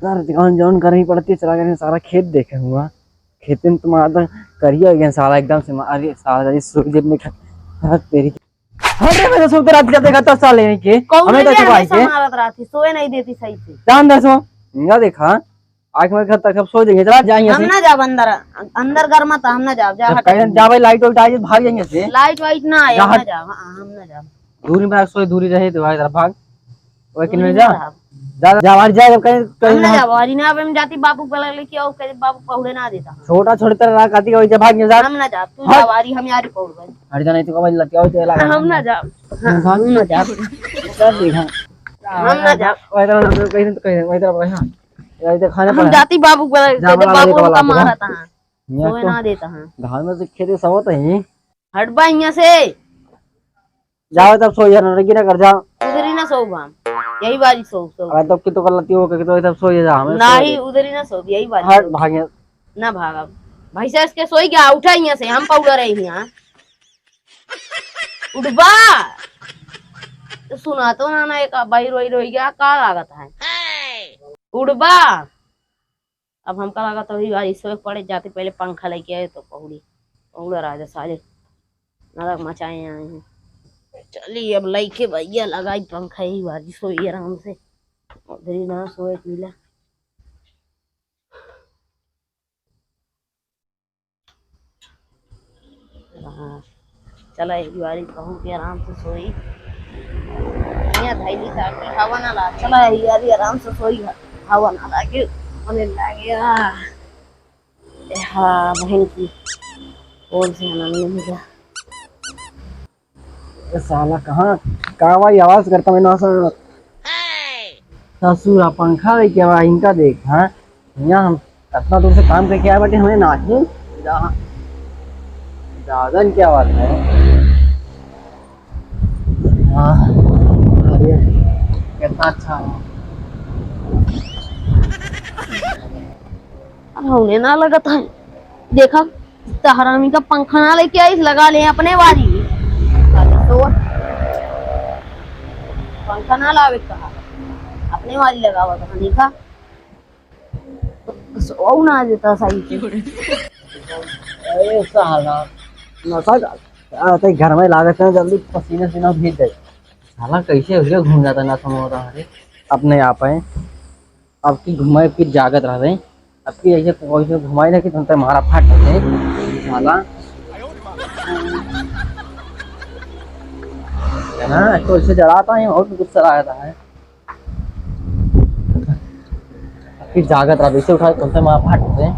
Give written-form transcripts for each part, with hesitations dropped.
दुकान जौन करनी पड़ती चला गया सारा खेत देखे हुआ खेत में तुम्हारा करिए गया साला एकदम से अरे साला सूरज में तेरी अरे मैं तो सोते रात का देखा 10 साल लेने के हमें तो भाई के मारत रात सोए नहीं देती सही से जान दसो ना देखा आंख में खत तक सब सो जाएंगे चला जाएंगे हम ना जाब अंदर अंदर गर्मा था हम ना जाब जा हट जा भाई लाइट वाइट आ भाग जाएंगे से लाइट वाइट ना आए हम ना जाब हम ना जाब दूरी में सोई दूरी रहे तो भाई भाग ओए किने जा जा बाहर जा जब कहीं ना जाब और ना हम जाती बाबू बला लेके आओ कहे बाबू पहुड़े ना देता छोटा छोटे तरह काती का जब भाग जा हम ना जाब तू जावारी हम यारी पहुड़ गए हट जा नहीं तो कब लतिया हो चला हम ना जाब हम ना जाब सब देखा हम ना जाब ओए तो कहीं तो कहीं ओए तो हां यार तो खाने हम जाती बाबू बला कहे बाबू का मारा था सोए ना देता हां धान में से खेते सब होता ही हट बा यहां से जाओ तब सो यार रगी ना कर जा उधर ही ना सो हम यही बारी सो अरे तब की तो गलती हो के तो तब सो जा हमें नहीं उधर ही ना सो यही बारी हट भागे ना भागा भाई साहब के सोई गया उठा यहां से हम पाउडर रही यहां उठबा तो सुना तो ना एक भाई रोई रोई गया का लागत है उठबा अब हमका लगा तो ही सोए पड़े जाते पहले पंखा लेके आए तो पौड़ा राजा सारे नरक मचाए आए हैं चलिए अब लइके भैया लगाई पंखा ही बाजी सोई आराम से उधर ही ना सोए पीला चला एक बारी कहूँ कि आराम से सोई यहाँ धैली ताकि हवा ना ला चला यारी आराम से सोई हवा ना लागे होने लगे हाँ बहन की और से आना नहीं मिला साला कहाँ कावाई आवाज करता मैं ना सुन ससुरा पंखा लेके आवा इनका देख हाँ यहाँ हम इतना दूर से काम करके आए बटे हमें नाचे दादन क्या बात है हाँ अरे कितना अच्छा होने ना लगा था देखा हरामी का पंखा ना लेके आई लगा ले अपने वाली तो पंखा ना लावे कहा अपने वाली लगा हुआ था देखा सो ना देता सही अरे साला नशा घर में लागत है जल्दी पसीना सीना भीग जाए साला कैसे उसे घूम जाता ना समझ रहा है अपने आप है अब की घुमाए फिर जागत रहे अब की ऐसे कोई घुमाए ना कि तुम मारा फाट है साला हाँ तो इसे जलाता है और भी गुस्सा आता है फिर जागत रहा इसे उठा तुमसे मारा फाट है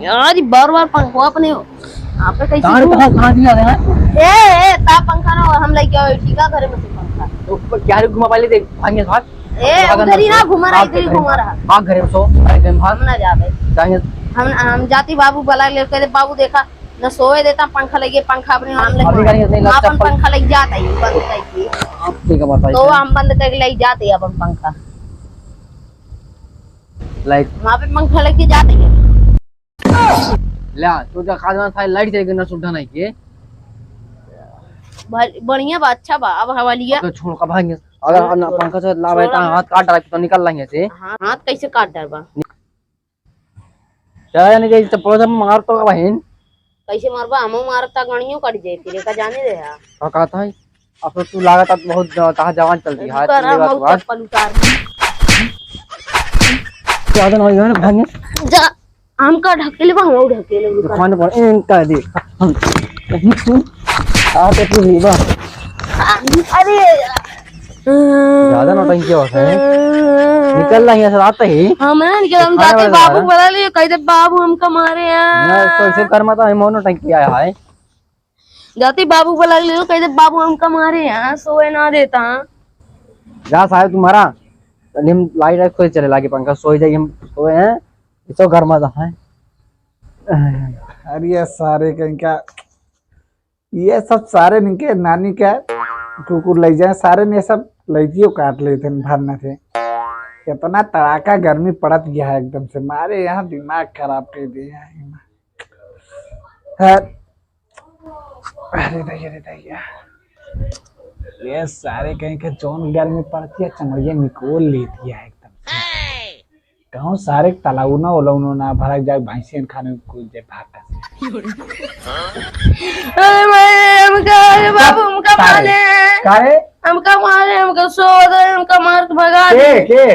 यार बार बार पंखा अपने आप पे कैसे कहां दिया है ए ता पंखा ना हम लेके आओ ठीक है घरे में से पंखा तो ऊपर क्या घुमा पाले देख भागे भाग ए उधर ही ना घुमा रहा इधर ही घुमा रहा भाग घरे में सो भाग ना जावे जाएंगे हम जाती बाबू बुला ले कहते बाबू देखा न सोए देता पंखा लगे पंखा अपने हम लगे अपन पंखा लग जाता है बंद करके आप ठीक है बताइए तो हम बंद करके ले जाते अपन पंखा लाइट वहां पे पंखा लेके जाते हैं ला तो जा खाना था लाइट चलेगी ना सुधा नहीं के बढ़िया बा अच्छा बा अब हवा लिया तो छोड़ का भागेंगे अगर पंखा से ला बैठा हाथ काट रहा तो निकल लेंगे से हाथ कैसे काट डर बा चला नहीं जाए चप्पल से मार तो बहन कैसे मारबा हमो मारता गणियों कट जाए फिर का जाने दे यार का कहता है अब तो तू लागत अब बहुत कहां जवान चल रही है हाथ चप्पल उतार ज्यादा नहीं है ना भागेंगे जा आम का ढकेले बा हम ढकेले दुकान पर इनका दे कहीं तू आ तो तू ही बा अरे ज्यादा नौटंकी होता है निकल रही है सर आते ही हम ना निकल हम जाते बाबू बोला ले कहते बाबू हमका मारे मैं तो इसे कर्मा तो हम नौटंकी आया है जाते बाबू बोला ले कहते बाबू हमका मारे यहाँ सोए ना देता जा साहब तुम्हारा हम लाइट खोज चले लागे पंखा सोए जाए हम सोए हैं तो गर्मा है अरे सारे कहीं ये सब सारे निके नानी क्या कुकुर ले जाए सारे ने सब लड़कियों काट लेते भरने थे कितना तड़ाका गर्मी पड़त गया है एकदम से मारे यहाँ दिमाग खराब कर दिया है अरे दैया ये सारे कहीं के जोन गर्मी पड़ती है चमड़िया निकोल लेती है एकदम कहूँ सारे तलाउना उलौना ना भरा जाए भैंसियन खाने में कूद जाए भाटा अरे मैं अरे बाबू हमका मारे काहे हमका सो दे हमका मार के भगा दे के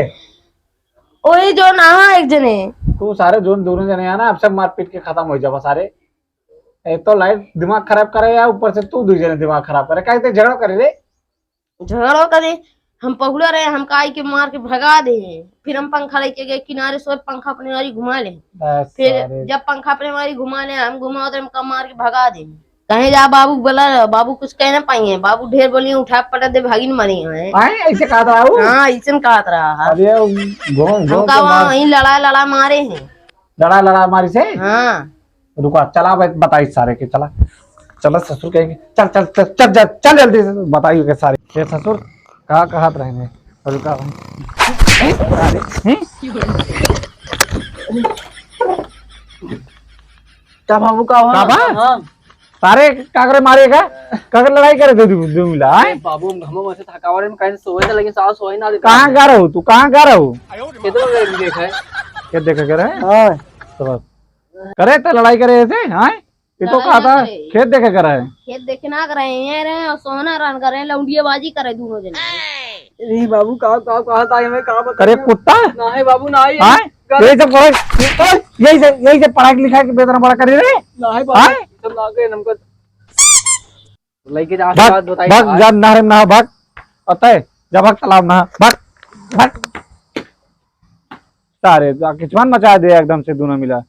वही जो नहा एक जने तू सारे जोन दोनों जने आना अब सब मार पीट के खत्म हो जाए सारे एक तो लाइट दिमाग खराब करे या ऊपर से तू दू जने दिमाग खराब करे काय ते झगड़ा करे रे झगड़ो करे हम पहुला रहे हम काई के मार के भगा दे फिर हम पंखा लेके गए किनारे से पंखा अपने वाली घुमा ले बस फिर सारे जब पंखा अपने वाली घुमा ले हम घुमाओ तो हमका मार के भगा दे कहीं जा बाबू बोला बाबू कुछ कह ना पाई बाबू ढेर बोली उठा पटा दे भागी मारी है आए ऐसे कहा था वो हाँ ऐसे कहा रहा अरे घूम घूम हमका वहीं लड़ा मारे हैं लड़ा लड़ा मारी से हाँ रुको चला बताई सारे के चला चलो ससुर कहेंगे चल चल चल चल चल, चल जल्दी से बताइए के सारे ये ससुर कहाँ कहाँ रहेंगे रुका क्या बाबू का का बा? हाँ सारे काकरे मारेगा काकर लड़ाई करे दो मिला आए बाबू हम ऐसे थकावट में कहीं सोए थे लेकिन सास सोए ना कहाँ गा रहा हूँ तू कहाँ गा रहा हूँ कितना देखा है क्या देखा करे हाँ तो बस करे तो लड़ाई करे ऐसे हाँ ये तो कहा था खेत देखे करा है खेत देखे ना कर रहे और सोना रन कर रहे हैं लौंडियाबाजी करे दोनों जने नहीं बाबू कहा था हमें कहा बता करे कुत्ता ना है बाबू ना है हाँ यही सब यही से पढ़ाई लिखा के बेतना बड़ा करे रे ना है हाँ? बाबू सब ना गए हमको लेके जा भाग बात बताइए भाग जा नहर में नहा भाग अतः जा भाग तालाब नहा भाग भाग सारे किचवान मचा दे एकदम से दोनों मिला